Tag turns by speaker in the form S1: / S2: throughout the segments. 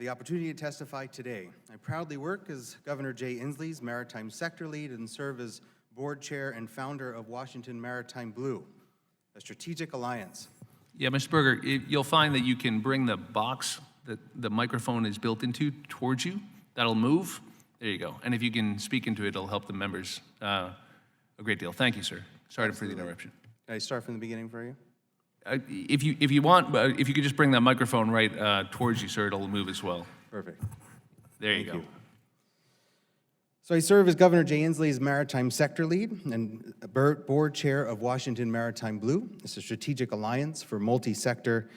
S1: The opportunity to testify today. I proudly work as Governor Jay Inslee's Maritime Sector Lead and serve as Board Chair and founder of Washington Maritime Blue, a strategic alliance.
S2: Yeah, Mr. Berger, you'll find that you can bring the box that the microphone is built into towards you. That'll move. There you go. And if you can speak into it, it'll help the members a great deal. Thank you, sir. Sorry for the interruption.
S1: Can I start from the beginning for you?
S2: If you want, if you could just bring that microphone right towards you, sir, it'll move as well.
S1: Perfect.
S2: There you go.
S1: So I serve as Governor Jay Inslee's Maritime Sector Lead and Board Chair of Washington Maritime Blue. It's a strategic alliance for multi-sector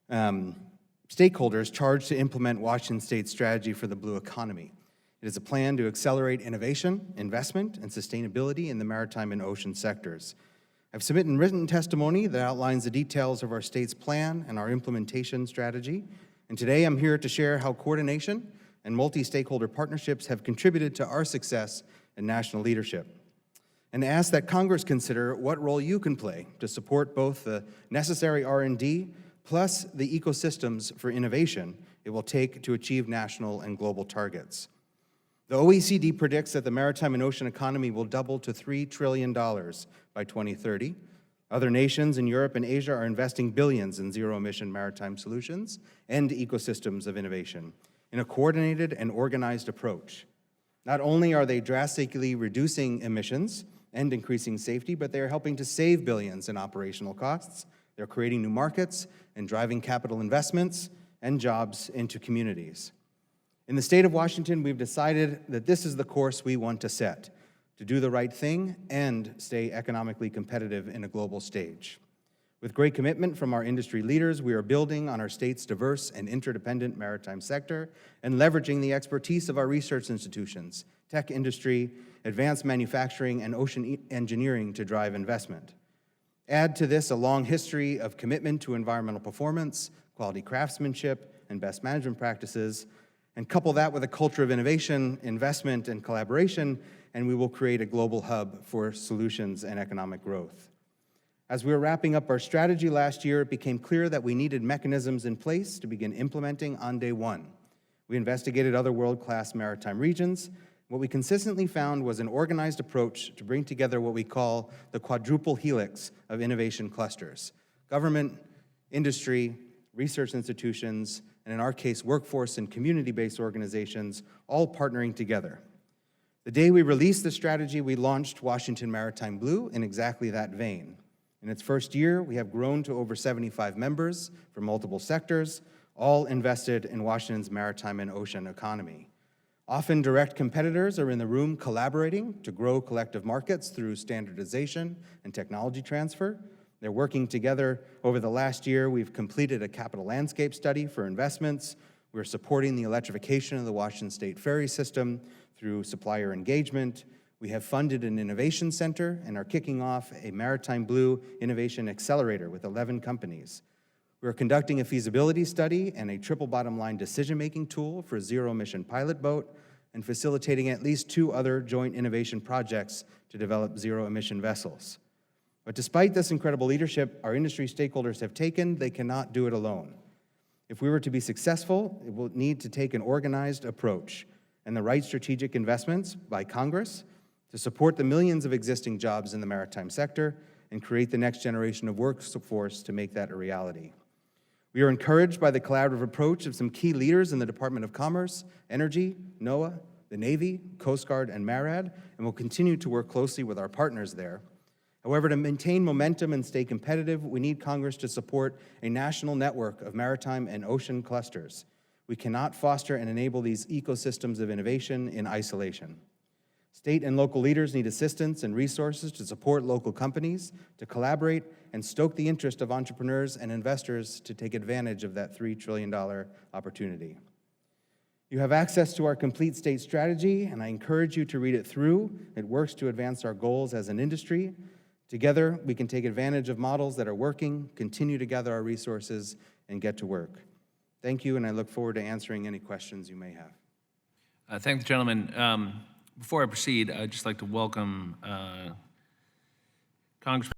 S1: stakeholders charged to implement Washington State's strategy for the blue economy. It is a plan to accelerate innovation, investment, and sustainability in the maritime and ocean sectors. I've submitted written testimony that outlines the details of our state's plan and our implementation strategy. And today I'm here to share how coordination and multi-stakeholder partnerships have contributed to our success and national leadership. And ask that Congress consider what role you can play to support both the necessary R&D plus the ecosystems for innovation it will take to achieve national and global targets. The OECD predicts that the maritime and ocean economy will double to $3 trillion by 2030. Other nations in Europe and Asia are investing billions in zero-emission maritime solutions and ecosystems of innovation in a coordinated and organized approach. Not only are they drastically reducing emissions and increasing safety, but they are helping to save billions in operational costs. They're creating new markets and driving capital investments and jobs into communities. In the state of Washington, we've decided that this is the course we want to set, to do the right thing and stay economically competitive in a global stage. With great commitment from our industry leaders, we are building on our state's diverse and interdependent maritime sector and leveraging the expertise of our research institutions, tech industry, advanced manufacturing, and ocean engineering to drive investment. Add to this a long history of commitment to environmental performance, quality craftsmanship, and best management practices, and couple that with a culture of innovation, investment, and collaboration, and we will create a global hub for solutions and economic growth. As we were wrapping up our strategy last year, it became clear that we needed mechanisms in place to begin implementing on day one. We investigated other world-class maritime regions. What we consistently found was an organized approach to bring together what we call the quadruple helix of innovation clusters: government, industry, research institutions, and in our case, workforce and community-based organizations, all partnering together. The day we released the strategy, we launched Washington Maritime Blue in exactly that vein. In its first year, we have grown to over 75 members from multiple sectors, all invested in Washington's maritime and ocean economy. Often direct competitors are in the room collaborating to grow collective markets through standardization and technology transfer. They're working together. Over the last year, we've completed a capital landscape study for investments. We're supporting the electrification of the Washington State ferry system through supplier engagement. We have funded an innovation center and are kicking off a Maritime Blue Innovation Accelerator with 11 companies. We're conducting a feasibility study and a triple bottom line decision-making tool for a zero-emission pilot boat and facilitating at least 2 other joint innovation projects to develop zero-emission vessels. But despite this incredible leadership our industry stakeholders have taken, they cannot do it alone. If we were to be successful, it will need to take an organized approach and the right strategic investments by Congress to support the millions of existing jobs in the maritime sector and create the next generation of workforce to make that a reality. We are encouraged by the collaborative approach of some key leaders in the Department of Commerce, Energy, NOAA, the Navy, Coast Guard, and MARAD, and will continue to work closely with our partners there. However, to maintain momentum and stay competitive, we need Congress to support a national network of maritime and ocean clusters. We cannot foster and enable these ecosystems of innovation in isolation. State and local leaders need assistance and resources to support local companies, to collaborate, and stoke the interest of entrepreneurs and investors to take advantage of that $3 trillion opportunity. You have access to our complete state strategy, and I encourage you to read it through. It works to advance our goals as an industry. Together, we can take advantage of models that are working, continue to gather our resources, and get to work. Thank you, and I look forward to answering any questions you may have.
S2: Thank the gentleman. Before I proceed, I'd just like to welcome Congressman